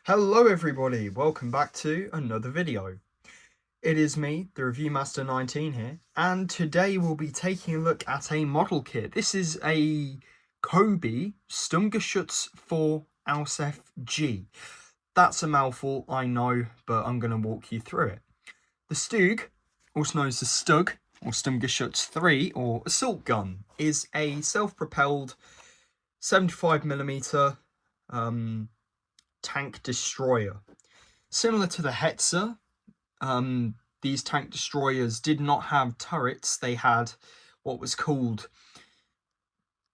Hello everybody, welcome back to another video. It is me, the Review Master 19 here, and today we'll be taking a look at a model kit. This is a COBI Stug for Ausf G. That's a mouthful, I know, but I'm going to walk you through it. The Stug, also known as the Stug, or Stug 3, or assault gun, is a self-propelled 75mm tank destroyer. Similar to the Hetzer, these tank destroyers did not have turrets. They had what was called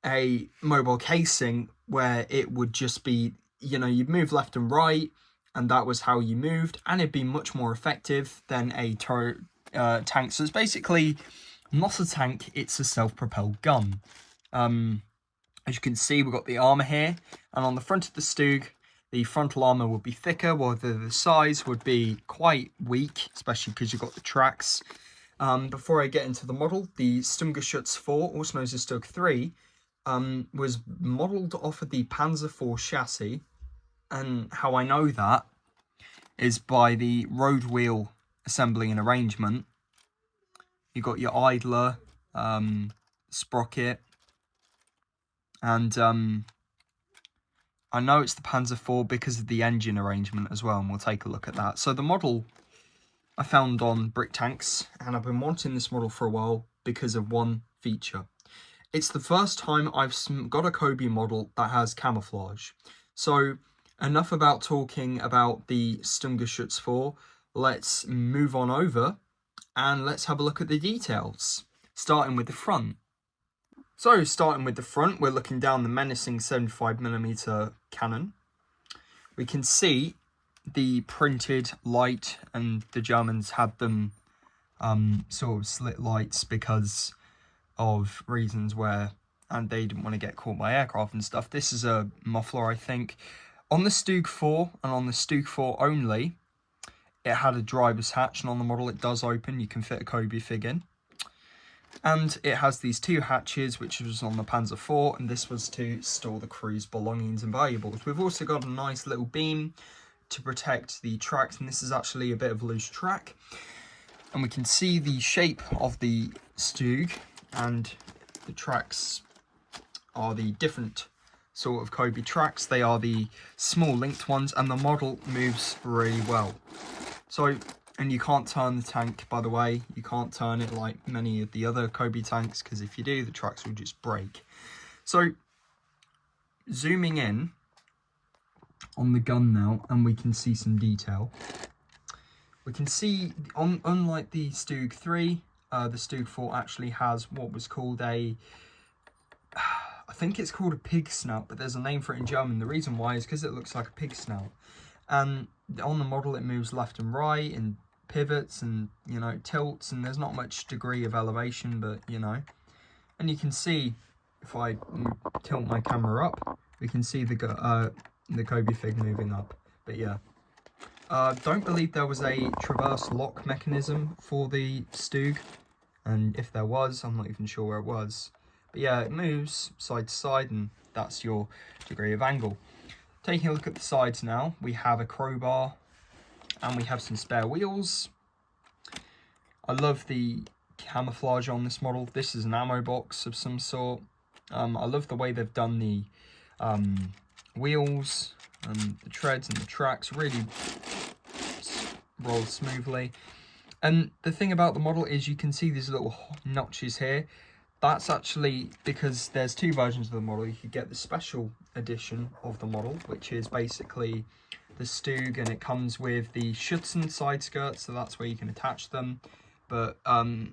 a mobile casing, where it would just be, you'd move left and right, and that was how you moved, and it'd be much more effective than a turret tank. So it's basically not a tank, it's a self-propelled gun. As you can see, we've got the armor here, and on the front of the Stug, the frontal armor would be thicker, while the sides would be quite weak, especially because you've got the tracks. Before I get into the model, the Stug 4, also known as the Stug 3, was modelled off of the Panzer IV chassis, and how I know that is by the road wheel assembly and arrangement. You've got your idler, sprocket, and I know it's the Panzer IV because of the engine arrangement as well, and we'll take a look at that. So the model I found on Brick Tanks, and I've been wanting this model for a while because of one feature. It's the first time I've got a COBI model that has camouflage. So enough about talking about the Stug 4. Let's move on over and let's have a look at the details, starting with the front. So, starting with the front, we're looking down the menacing 75mm cannon. We can see the printed light, and the Germans had them sort of slit lights because of reasons where, and they didn't want to get caught by aircraft and stuff. This is a muffler, I think. On the Stug 4 and on the Stug 4 only, it had a driver's hatch, and on the model it does open. You can fit a COBI fig in. And it has these two hatches, which was on the Panzer IV, and this was to store the crew's belongings and valuables. We've also got a nice little beam to protect the tracks, and this is actually a bit of a loose track. And we can see the shape of the Stug, and the tracks are the different sort of COBI tracks. They are the small linked ones, and the model moves really well. So, and you can't turn the tank, by the way. You can't turn it like many of the other COBI tanks, because if you do, the tracks will just break. So, zooming in on the gun now, and we can see some detail. We can see, unlike the Stug 3, the Stug 4 actually has what was called a, I think it's called a pig snout, but there's a name for it in German. The reason why is because it looks like a pig snout. And on the model, it moves left and right, and pivots and tilts, and there's not much degree of elevation, but and you can see, if I tilt my camera up, we can see the COBI fig moving up. But yeah, don't believe there was a traverse lock mechanism for the Stug, and if there was, I'm not even sure where it was. But yeah, it moves side to side, and that's your degree of angle. Taking a look at the sides now, we have a crowbar, and we have some spare wheels. I love the camouflage on this model. This is an ammo box of some sort. I love the way they've done the wheels and the treads and the tracks. Really roll smoothly. And the thing about the model is you can see these little notches here. That's actually because there's two versions of the model. You could get the special edition of the model, which is basically the Stug, and it comes with the Schützen side skirts, so that's where you can attach them. But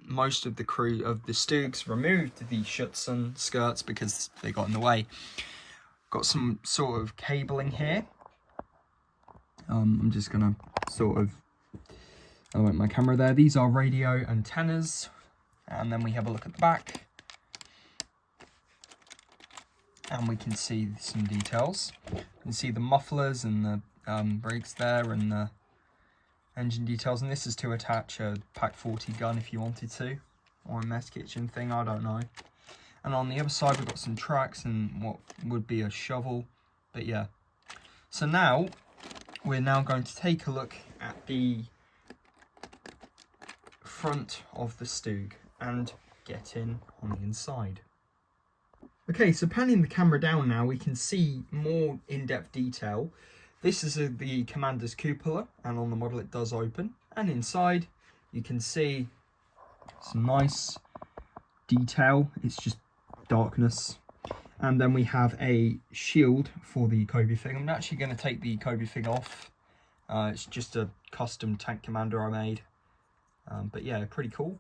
most of the crew of the Stugs removed the Schützen skirts because they got in the way. Got some sort of cabling here. I'm just gonna sort of elevate my camera there. These are radio antennas, and then we have a look at the back, and we can see some details. You can see the mufflers and the brakes there, and the engine details, and this is to attach a Pak 40 gun if you wanted to, or a mess kitchen thing, I don't know. And on the other side we've got some tracks and what would be a shovel. But yeah, so now we're now going to take a look at the front of the Stug and get in on the inside. Okay, so panning the camera down now, we can see more in-depth detail. This is the commander's cupola, and on the model it does open. And inside, you can see some nice detail. It's just darkness. And then we have a shield for the COBI fig. I'm actually going to take the COBI fig off. It's just a custom tank commander I made. But yeah, pretty cool.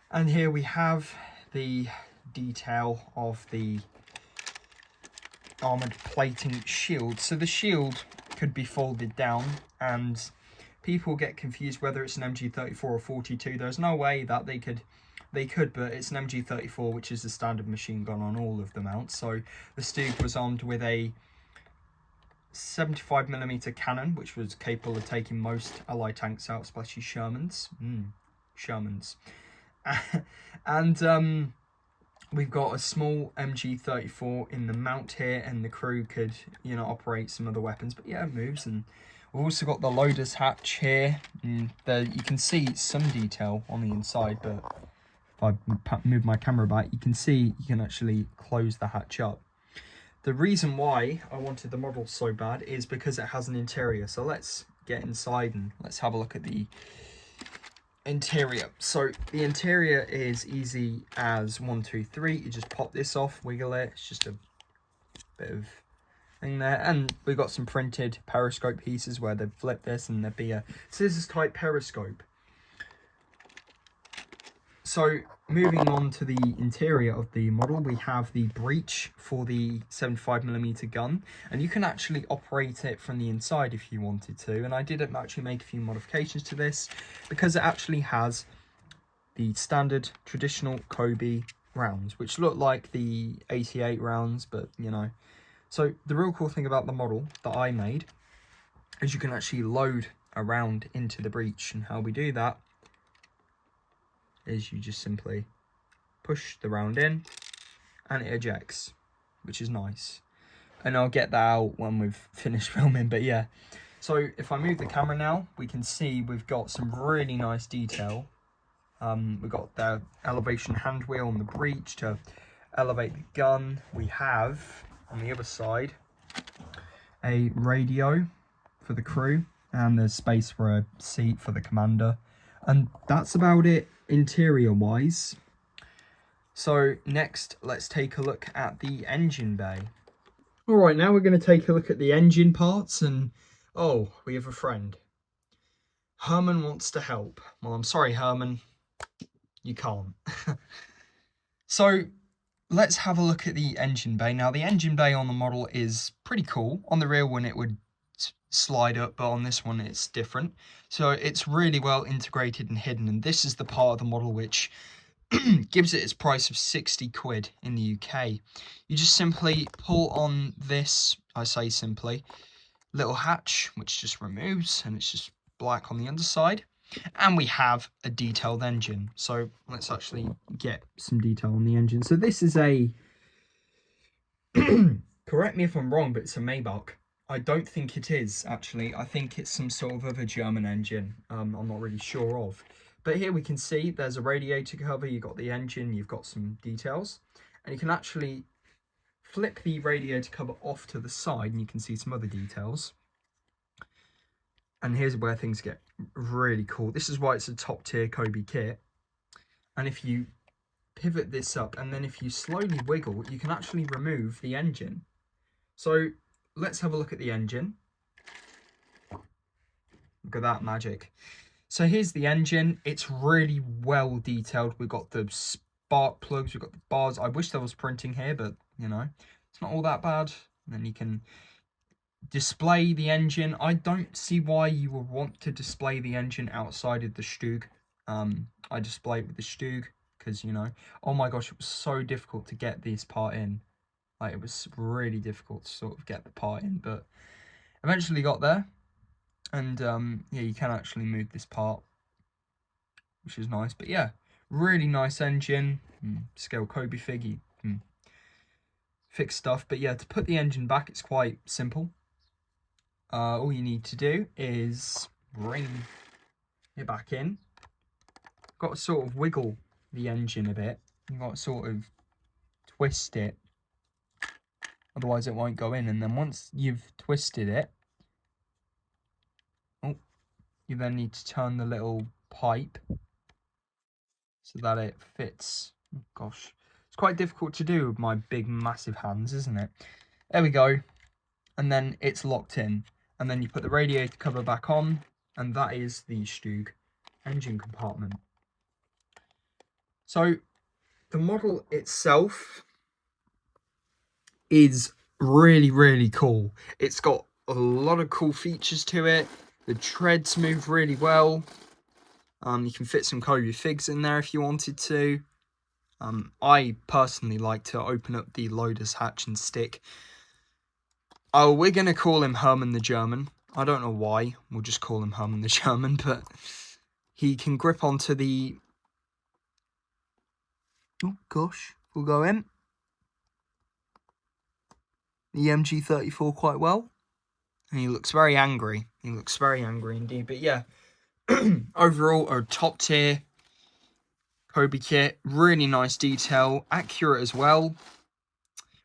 And here we have the detail of the armoured plating shield. So the shield could be folded down, and people get confused whether it's an MG34 or 42. There's no way that they could, but it's an MG34, which is the standard machine gun on all of the mounts. So the Stug was armed with a 75mm cannon, which was capable of taking most Allied tanks out, especially Shermans. Shermans. And we've got a small MG34 in the mount here, and the crew could, you know, operate some other weapons. But yeah, it moves. And we've also got the loader's hatch here. And there you can see some detail on the inside, but if I move my camera back, you can see you can actually close the hatch up. The reason why I wanted the model so bad is because it has an interior. So let's get inside and let's have a look at the interior. So the interior is easy as 1, 2, 3. You just pop this off, wiggle it. It's just a bit of thing there. And we've got some printed periscope pieces where they'd flip this and there'd be a scissors type periscope. So moving on to the interior of the model, we have the breech for the 75mm gun, and you can actually operate it from the inside if you wanted to. And I did actually make a few modifications to this because it actually has the standard traditional COBI rounds, which look like the 88 rounds, but you know. So the real cool thing about the model that I made is you can actually load a round into the breech, and how we do that is you just simply push the round in and it ejects, which is nice. And I'll get that out when we've finished filming, but yeah. So if I move the camera now, we can see we've got some really nice detail. We've got the elevation hand wheel on the breech to elevate the gun. We have, on the other side, a radio for the crew, and there's space for a seat for the commander. And that's about it interior wise. So next, let's take a look at the engine bay. All right, now we're going to take a look at the engine parts, and oh, we have a friend. Herman wants to help. Well, I'm sorry, Herman, you can't. So let's have a look at the engine bay. Now the engine bay on the model is pretty cool. On the real one it would slide up, but on this one it's different. So it's really well integrated and hidden, and this is the part of the model which gives it its price of 60 quid in the UK. You just simply pull on this, I say simply, little hatch, which just removes, and it's just black on the underside. And we have a detailed engine. So let's actually get some detail on the engine. So this is a, correct me if I'm wrong, but it's a Maybach. I don't think it is, actually. I think it's some sort of other German engine. I'm not really sure of. But here we can see there's a radiator cover, you've got the engine, you've got some details. And you can actually flip the radiator cover off to the side and you can see some other details. And here's where things get really cool. This is why it's a top tier COBI kit. And if you pivot this up and then if you slowly wiggle, you can actually remove the engine. So let's have a look at the engine. Look at that magic. So here's the engine. It's really well detailed. We've got the spark plugs, we've got the bars. I wish there was printing here, but you know, it's not all that bad. And then you can display the engine. I don't see why you would want to display the engine outside of the Stug. I display it with the Stug because, you know, oh my gosh, it was so difficult to get this part in. Like, it was really difficult to sort of get the part in, but eventually got there. And yeah, you can actually move this part, which is nice. But yeah, really nice engine. Scale COBI fig, fix stuff. But yeah, to put the engine back, it's quite simple. all you need to do is bring it back in. Got to sort of wiggle the engine a bit. You've got to sort of twist it, otherwise it won't go in. And then once you've twisted it, you then need to turn the little pipe so that it fits. Oh, gosh, it's quite difficult to do with my big massive hands, isn't it? There we go. And then it's locked in. And then you put the radiator cover back on, and that is the Stug engine compartment. So the model itself is really, really cool. It's got a lot of cool features to it. The treads move really well. You can fit some COBI figs in there if you wanted to. I personally like to open up the loader's hatch and stick. Oh, we're going to call him Herman the German. I don't know why. We'll just call him Herman the German, but he can grip onto the... Oh, gosh. We'll go in. The MG34 quite well. And he looks very angry. He looks very angry indeed. But yeah, overall, a top tier COBI kit. Really nice detail. Accurate as well.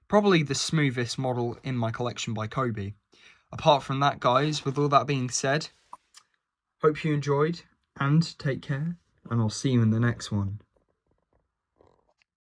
Probably the smoothest model in my collection by COBI. Apart from that, guys, with all that being said, hope you enjoyed and take care. And I'll see you in the next one.